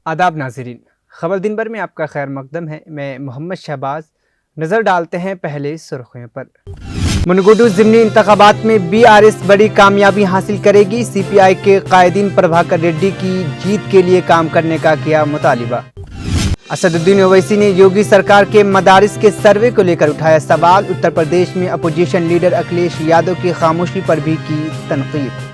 आदाब नाज़रीन, खबर दिन भर में आपका खैर मकदम है। मैं मोहम्मद शहबाज। नज़र डालते हैं पहले सुर्खियों पर। मुनगुडु ज़िमनी इंतखाबात में बीआरएस बड़ी कामयाबी हासिल करेगी। सीपीआई के कायदीन प्रभाकर रेड्डी की जीत के लिए काम करने का किया मुतालिबा। असदुद्दीन ओवैसी ने योगी सरकार के मदारिस के सर्वे को लेकर उठाया सवाल। उत्तर प्रदेश में अपोजिशन लीडर अखिलेश यादव की खामोशी पर भी की तनकीद।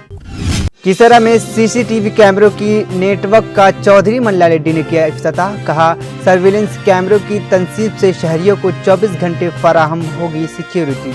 किसरा में सीसीटीवी कैमरों की नेटवर्क का चौधरी मल्ला रेड्डी ने किया इफ्तिताह। कहा, सर्विलेंस कैमरों की तनसीब से शहरियों को 24 घंटे फराहम होगी सिक्योरिटी।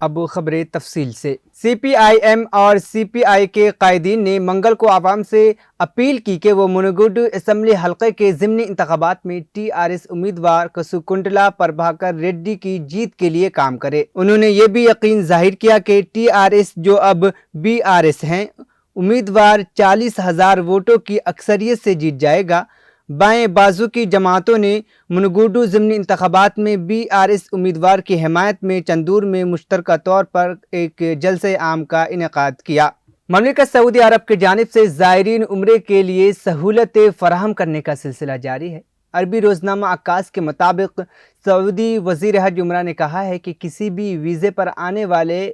अब खबरें तफसील से। सीपीआईएम और सीपीआई के कायदीन ने मंगल को आवाम से अपील की कि वो मुनगुडु असम्बली हल्के के ज़िमनी इंतखाबात में टीआरएस उम्मीदवार कसुकुंडला प्रभाकर रेड्डी की जीत के लिए काम करे। उन्होंने ये भी यकीन जाहिर किया कि टीआरएस जो अब बीआरएस हैं, उम्मीदवार 40,000 वोटों की अक्सरियत से जीत जाएगा। बाएं बाजू की जमातों ने मुनगुडु ज़िमनी इंतखाबात में बीआरएस उम्मीदवार की हिमायत में चंदूर में मुश्तरका तौर पर एक जलसे आम का इनेकाद किया। ममलिकत सऊदी अरब की जानिब से ज़ायरीन उम्रे के लिए सहूलतें फराहम करने का सिलसिला जारी है। अरबी रोज़नामा अक्कास के मुताबिक सऊदी वज़ीर हज उमरा ने कहा है कि किसी भी वीज़े पर आने वाले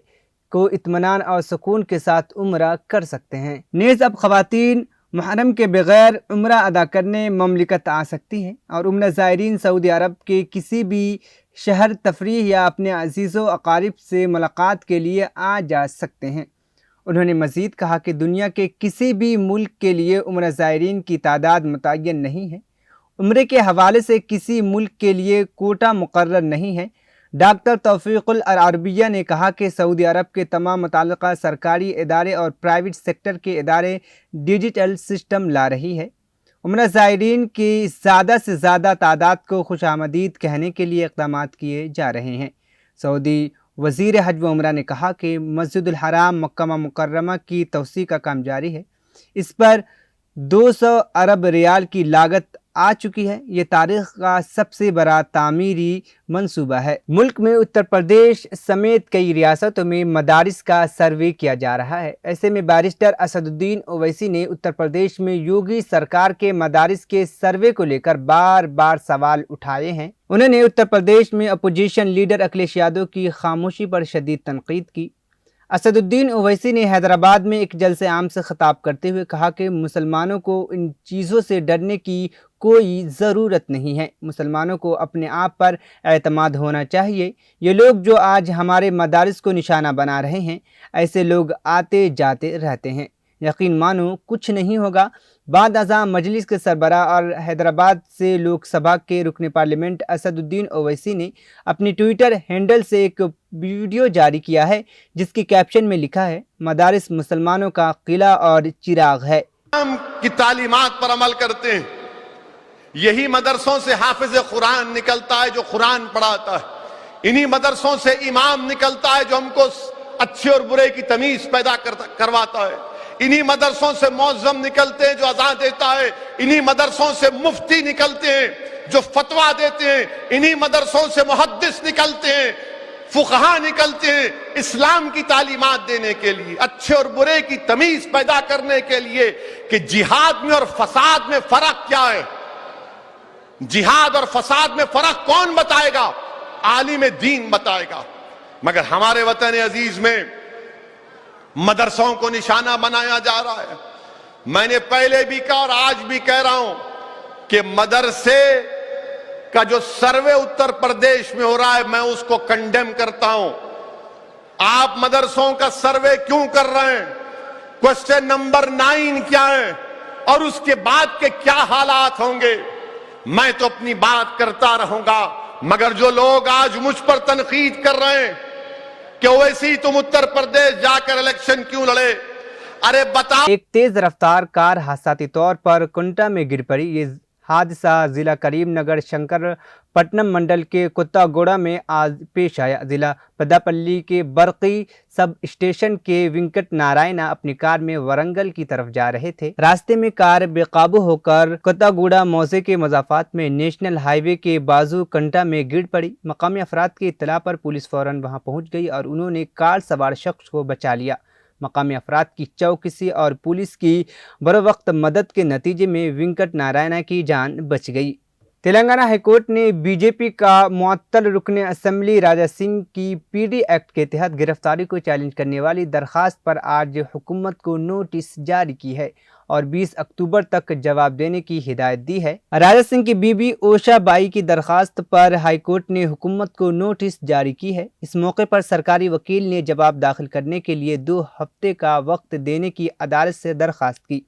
को इत्मीनान और सुकून के साथ उम्रा कर सकते हैं। नेज़ अब ख़वातीन मुहर्रम के बगैर उम्रा अदा करने ममलिकत आ सकती हैं और उम्रा ज़ायरीन सऊदी अरब के किसी भी शहर तफरीह या अपने अजीज़ों अकारिब से मुलाकात के लिए आ जा सकते हैं। उन्होंने मज़ीद कहा कि दुनिया के किसी भी मुल्क के लिए उम्रा ज़ायरीन की तादाद मुतय्यन नहीं है। उम्रे के हवाले से किसी मुल्क के लिए कोटा मुकर्रर नहीं है। डॉक्टर तौफीकुल अरबिया ने कहा कि सऊदी अरब के तमाम मुताल्लिक़ा सरकारी इदारे और प्राइवेट सेक्टर के इदारे डिजिटल सिस्टम ला रही है। उम्रा ज़ायरीन की ज़्यादा से ज़्यादा तादाद को खुशामदीद कहने के लिए इक़दाम किए जा रहे हैं। सऊदी वज़ीर हज व उम्रा ने कहा कि मस्जिदुल हराम मक्का मुकर्रमा की तौसी का काम जारी है। इस पर 200 अरब रियाल की लागत आ चुकी है। ये तारीख का सबसे बड़ा तामीरी मंसूबा है। मुल्क में उत्तर प्रदेश समेत कई रियासतों में मदारिस का सर्वे किया जा रहा है। ऐसे में बैरिस्टर असदुद्दीन ओवैसी ने उत्तर प्रदेश में योगी सरकार के मदारिस के सर्वे को लेकर बार बार सवाल उठाए हैं। उन्होंने उत्तर प्रदेश में अपोजिशन लीडर अखिलेश यादव की खामोशी पर शदीद तनकीद की। असदुद्दीन ओवैसी ने हैदराबाद में एक जलसे आम से खिताब करते हुए कहा कि मुसलमानों को इन चीज़ों से डरने की कोई ज़रूरत नहीं है। मुसलमानों को अपने आप पर एतमाद होना चाहिए। ये लोग जो आज हमारे मदारिस को निशाना बना रहे हैं, ऐसे लोग आते जाते रहते हैं। यकीन मानो कुछ नहीं होगा। बाद अज़ां मजलिस के सरबराह और हैदराबाद से लोकसभा के रुकन पार्लियामेंट असदुद्दीन ओवैसी ने अपनी ट्विटर हैंडल से एक वीडियो जारी किया है, जिसकी कैप्शन में लिखा है, मदारिस मुसलमानों का किला और चिराग है। इस्लाम की तालीमात पर अमल करते हैं। यही मदरसों से हाफिज कुरान निकलता है जो कुरान पढ़ाता है। इन्हीं मदरसों से इमाम निकलता है जो हमको अच्छे और बुरे की तमीज पैदा करवाता है। इन्हीं मदरसों से मौज़्ज़म निकलते हैं जो अज़ान देता है। इन्हीं मदरसों से मुफ्ती निकलते हैं जो फतवा देते हैं। इन्हीं मदरसों से मुहद्दिस निकलते हैं, फुक़हा निकलते हैं, इस्लाम की तालीमात देने के लिए, अच्छे और बुरे की तमीज पैदा करने के लिए कि जिहाद में और फसाद में फर्क क्या है। जिहाद और फसाद में फर्क कौन बताएगा? आलिम दीन बताएगा। मगर हमारे वतन अजीज में मदरसों को निशाना बनाया जा रहा है। मैंने पहले भी कहा और आज भी कह रहा हूं कि मदरसे का जो सर्वे उत्तर प्रदेश में हो रहा है, मैं उसको कंडेम करता हूं। आप मदरसों का सर्वे क्यों कर रहे हैं? क्वेश्चन नंबर 9 क्या है और उसके बाद के क्या हालात होंगे? मैं तो अपनी बात करता रहूंगा, मगर जो लोग आज मुझ पर तनकीद कर रहे हैं कि ओवैसी तुम उत्तर प्रदेश जाकर इलेक्शन क्यों लड़े, अरे बताओ। एक तेज रफ्तार कार हादसाती तौर पर कुंटा में गिर पड़ी। ये हादसा जिला करीमनगर शंकरपट्टनम मंडल के कुत्तागोड़ा में आज पेश आया। जिला पदापल्ली के बरकी सब स्टेशन के वेंकट नारायणा अपनी कार में वरंगल की तरफ जा रहे थे। रास्ते में कार बेकाबू होकर कुत्तागोड़ा मौजे के मज़ाफ़ात में नेशनल हाईवे के बाजू कंटा में गिर पड़ी। मकामी अफराद की इत्तला पर पुलिस फौरन वहां पहुंच गई और उन्होंने कार सवार शख्स को बचा लिया। مقامی افراد کی چوکسی اور پولیس کی بروقت مدد کے نتیجے میں وینکٹ نارائنا کی جان بچ گئی۔ تلنگانہ ہائی کورٹ نے بی جے پی کا معطل رکن اسمبلی راجہ سنگھ کی پی ڈی ایکٹ کے تحت گرفتاری کو چیلنج کرنے والی درخواست پر آج حکومت کو نوٹس جاری کی ہے اور 20 اکتوبر تک جواب دینے کی ہدایت دی ہے۔ راجہ سنگھ کی بیوی اوشا بائی کی درخواست پر ہائی کورٹ نے حکومت کو نوٹس جاری کی ہے۔ اس موقع پر سرکاری وکیل نے جواب داخل کرنے کے لیے 2 ہفتے کا وقت دینے کی عدالت سے درخواست کی،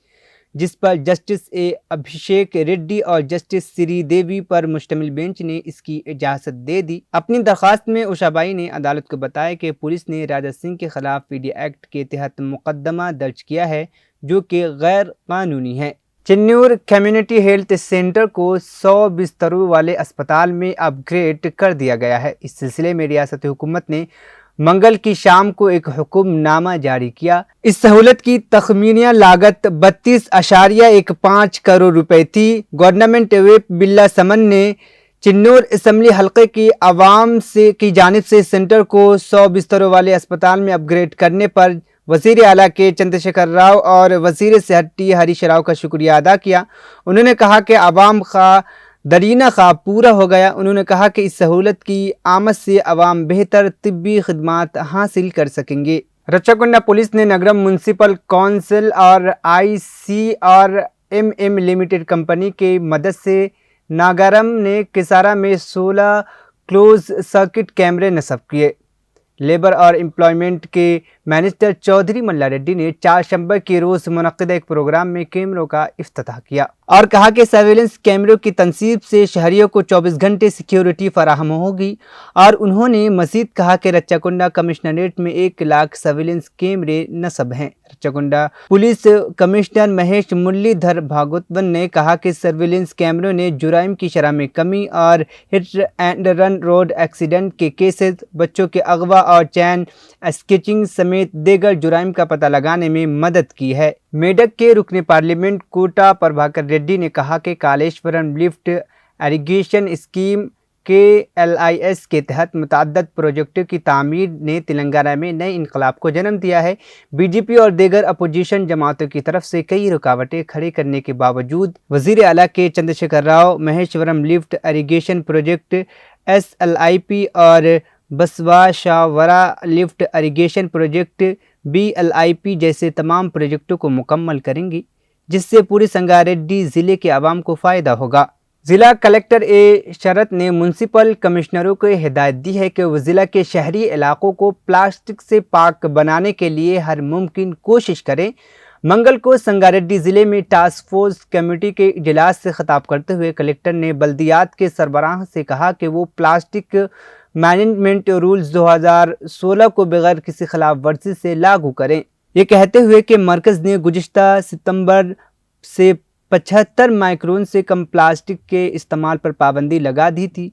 جس پر جسٹس اے ابھیشیک ریڈی اور جسٹس سری دیوی پر مشتمل بینچ نے اس کی اجازت دے دی۔ اپنی درخواست میں اوشا بائی نے عدالت کو بتایا کہ پولیس نے راجہ سنگھ کے خلاف پی ڈی ایکٹ کے تحت مقدمہ درج کیا ہے جو کہ غیر قانونی ہے۔ چنور کمیونٹی ہیلتھ سینٹر کو 100 بستروں والے اسپتال میں اپ گریڈ کر دیا گیا ہے۔ اس سلسلے میں ریاستی حکومت نے منگل کی شام کو ایک حکم نامہ جاری کیا۔ اس سہولت کی تخمینہ لاگت 32.15 کروڑ روپے تھی۔ گورنمنٹ ویپ بلا سمن نے چنور اسمبلی حلقے کی عوام کی جانب سے سینٹر کو 100 بستروں والے اسپتال میں اپ گریڈ کرنے پر وزیر اعلیٰ کے چندر شیکھر راؤ اور وزیر صحت ٹی ہریش راؤ کا شکریہ ادا کیا۔ انہوں نے کہا کہ عوام خواہ درینہ خواب پورا ہو گیا۔ انہوں نے کہا کہ اس سہولت کی آمد سے عوام بہتر طبی خدمات حاصل کر سکیں گے۔ رچاکنڈا پولیس نے نگرم میونسپل کونسل اور آئی سی اور ایم لمیٹڈ کمپنی کی مدد سے ناگرم نے کسارا میں 16 کلوز سرکٹ کیمرے نصب کیے۔ لیبر اور امپلائمنٹ کے منسٹر چودھری ملا ریڈی نے 4 شنبہ کے روز منعقدہ ایک پروگرام میں کیمروں کا افتتاح کیا اور کہا کہ سرویلنس کیمروں کی تنصیب سے شہریوں کو 24 گھنٹے سیکیورٹی فراہم ہوگی، اور انہوں نے مزید کہا کہ رچاکنڈا کمشنریٹ میں 1 لاکھ سرویلنس کیمرے نصب ہیں۔ رچاکنڈا پولیس کمشنر مہیش مرلی دھر بھاگوتن نے کہا کہ سرویلنس کیمروں نے جرائم کی شرح میں کمی اور hit and run road accident کے کیسز، بچوں کے اغوا اور چین اسکیچنگ سمیت دیگر جرائم کا پتہ لگانے میں مدد کی ہے۔ میڈک کے رکن پارلیمنٹ کوٹا پربھاکر ریڈی نے کہا کہ Kaleshwaram lift irrigation scheme KLIS کے تحت متعدد پروجیکٹوں کی تعمیر نے تلنگانہ میں نئے انقلاب کو جنم دیا ہے۔ بی جے پی اور دیگر اپوزیشن جماعتوں کی طرف سے کئی رکاوٹیں کھڑے کرنے کے باوجود وزیر اعلیٰ کے Chandra Shekhar Rao Maheshwaram lift irrigation project SLIP اور Basaveshwara lift irrigation project BLIP جیسے تمام پروجیکٹوں کو مکمل کریں گی، جس سے پوری سنگاریڈی ضلع کے عوام کو فائدہ ہوگا۔ ضلع کلکٹر اے شرت نے میونسپل کمشنروں کو ہدایت دی ہے کہ وہ ضلع کے شہری علاقوں کو پلاسٹک سے پاک بنانے کے لیے ہر ممکن کوشش کریں۔ منگل کو سنگاریڈی ضلع میں ٹاسک فورس کمیٹی کے اجلاس سے خطاب کرتے ہوئے کلکٹر نے بلدیات کے سربراہ سے کہا کہ وہ پلاسٹک مینجمنٹ رولز 2016 کو بغیر کسی خلاف ورزی سے لاگو کریں، یہ کہتے ہوئے کہ مرکز نے گزشتہ ستمبر سے 75 مائکرون سے کم پلاسٹک کے استعمال پر پابندی لگا دی تھی۔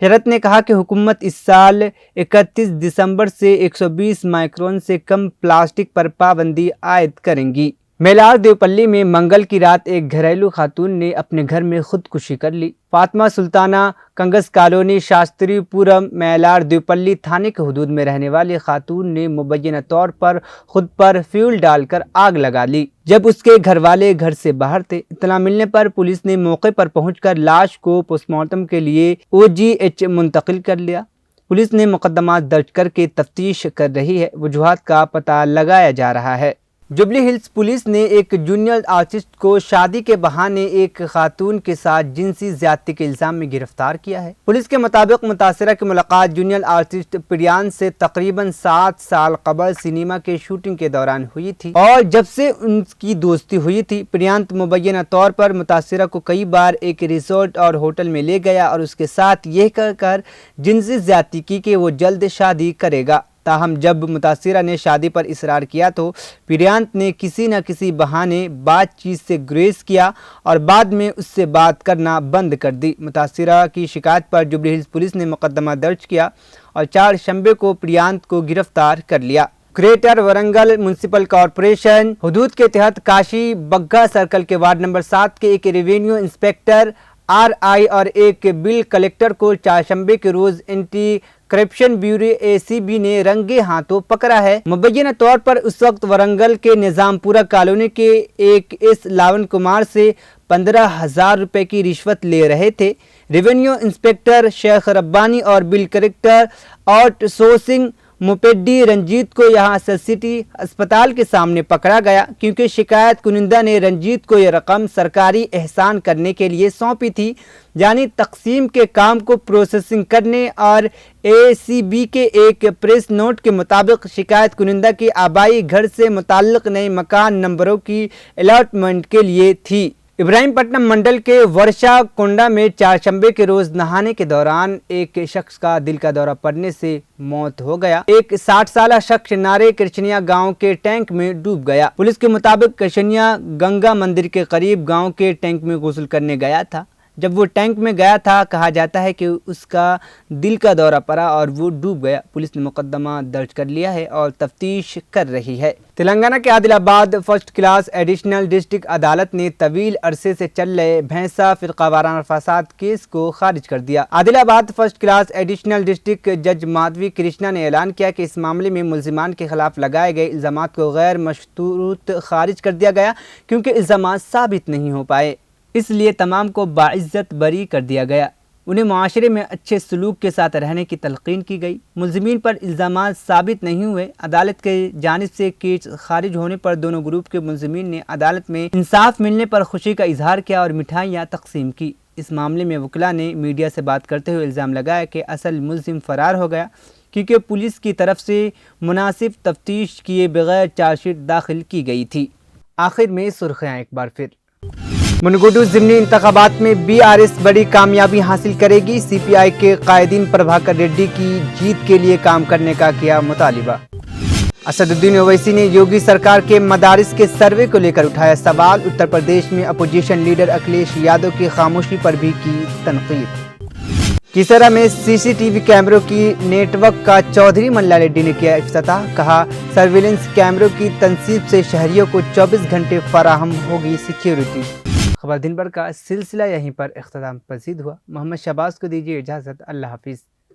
شرت نے کہا کہ حکومت اس سال 31 دسمبر سے 120 مائکرون سے کم پلاسٹک پر پابندی عائد کریں گی۔ میلار دیوپلی میں منگل کی رات ایک گھریلو خاتون نے اپنے گھر میں خودکشی کر لی۔ فاطمہ سلطانہ کنگس کالونی شاستری پورم میلار دیوپلی تھانے کے حدود میں رہنے والی خاتون نے مبینہ طور پر خود پر فیول ڈال کر آگ لگا لی جب اس کے گھر والے گھر سے باہر تھے۔ اطلاع ملنے پر پولیس نے موقع پر پہنچ کر لاش کو پوسٹ مارٹم کے لیے OGH منتقل کر لیا۔ پولیس نے مقدمات درج کر کے تفتیش کر رہی ہے، وجوہات کا پتہ لگایا جا رہا ہے۔ جوبلی ہلز پولیس نے ایک جونیئر آرٹسٹ کو شادی کے بہانے ایک خاتون کے ساتھ جنسی زیادتی کے الزام میں گرفتار کیا ہے۔ پولیس کے مطابق متاثرہ کی ملاقات جونیئر آرٹسٹ پریان سے تقریباً 7 سال قبل سنیما کے شوٹنگ کے دوران ہوئی تھی، اور جب سے ان کی دوستی ہوئی تھی، پریانت مبینہ طور پر متاثرہ کو کئی بار ایک ریزورٹ اور ہوٹل میں لے گیا اور اس کے ساتھ یہ کہہ کر جنسی زیادتی کی کہ وہ جلد شادی کرے گا۔ تاہم جب متاثرہ نے شادی پر اصرار کیا تو پریانت نے کسی نہ کسی بہانے بات چیت سے گریز کیا اور بعد میں اس سے بات کرنا بند کر دی۔ متاثرہ کی شکایت پر جوبلی ہلز پولیس نے مقدمہ درج کیا اور 4 شنبے کو پریانت کو گرفتار کر لیا۔ گریٹر ورنگل میونسپل کارپوریشن حدود کے تحت کاشی بگھا سرکل کے وارڈ نمبر 7 کے ایک ریونیو انسپیکٹر RI और एक बिल कलेक्टर को चारशंबे के रोज एंटी करप्शन ब्यूरो ACB ने रंगे हाथों पकड़ा है। मुबैना तौर पर उस वक्त वरंगल के निजामपुरा कॉलोनी के एक S लावन कुमार से 15,000 रुपए की रिश्वत ले रहे थे। रेवेन्यू इंस्पेक्टर शेख रब्बानी और बिल कलेक्टर आउटसोर्सिंग मुपेड्डी रंजीत को यहां सिटी अस्पताल के सामने पकड़ा गया, क्योंकि शिकायत कुनिंदा ने रंजीत को यह रकम सरकारी एहसान करने के लिए सौंपी थी, यानी तकसीम के काम को प्रोसेसिंग करने। और ACB के एक प्रेस नोट के मुताबिक शिकायत कुनिंदा की आबाई घर से मुताल्लिक नए मकान नंबरों की अलॉटमेंट के लिए थी। इब्राहिमपट्टनम मंडल के वर्षा कोंडा में चारशंबे के रोज नहाने के दौरान एक शख्स का दिल का दौरा पड़ने से मौत हो गया। एक 60 साल शख्स नारे कृष्णिया गांव के टैंक में डूब गया। पुलिस के मुताबिक कृष्णिया गंगा मंदिर के करीब गांव के टैंक में गुस्ल करने गया था। जब वो टैंक में गया था, कहा जाता है कि उसका दिल का दौरा पड़ा और वो डूब गया। पुलिस ने मुकदमा दर्ज कर लिया है और तफ्तीश कर रही है। तेलंगाना के Adilabad first class additional district अदालत ने तवील अरसे से चल रहे भैंसा फिरकावाराना फसाद केस को खारिज कर दिया। Adilabad first class additional district जज माधवी कृष्णा ने ऐलान किया कि इस मामले में मुल्जिमान के खिलाफ लगाए गए इल्जामात को गैर मशरूत खारिज कर दिया गया, क्योंकि इल्जामात साबित नहीं हो पाए, इसलिए तमाम को बाइज्जत बरी कर दिया गया। उन्हें मुआशरे में अच्छे सलूक के साथ रहने की तलकीन की गई। मुल्जिमीन पर इल्ज़ामात साबित नहीं हुए। अदालत के जानिब से केस खारिज होने पर दोनों ग्रुप के मुल्जिमीन ने अदालत में इंसाफ मिलने पर खुशी का इजहार किया और मिठाइयाँ तकसीम की। इस मामले में वकीला ने मीडिया से बात करते हुए इल्ज़ाम लगाया कि असल मुल्जिम फरार हो गया, क्योंकि पुलिस की तरफ से मुनासिब तफ्तीश किए बगैर चार्जशीट दाखिल की गई थी। आखिर में सुर्खियाँ एक बार फिर। मुनगुडू ज़िमनी इंतखाबात में BRS बड़ी कामयाबी हासिल करेगी। CPI के कायदीन प्रभाकर रेड्डी की जीत के लिए काम करने का किया मुतालिबा। असदुद्दीन ओवैसी ने योगी सरकार के मदारिस के सर्वे को लेकर उठाया सवाल। उत्तर प्रदेश में अपोजिशन लीडर अखिलेश यादव की खामोशी पर भी की तनकीद। किसरा में CCTV कैमरों की नेटवर्क का चौधरी मल्ला रेड्डी ने किया इफ्तिताह। कहा, सर्विलेंस कैमरों की तनसीब से शहरियों को 24 घंटे फराहम होगी सिक्योरिटी। खबर दिन भर का सिलसिला यहीं पर इख्तिताम पसीद हुआ। मोहम्मद शहबाज को दीजिए इजाज़त। अल्लाह हाफिज़।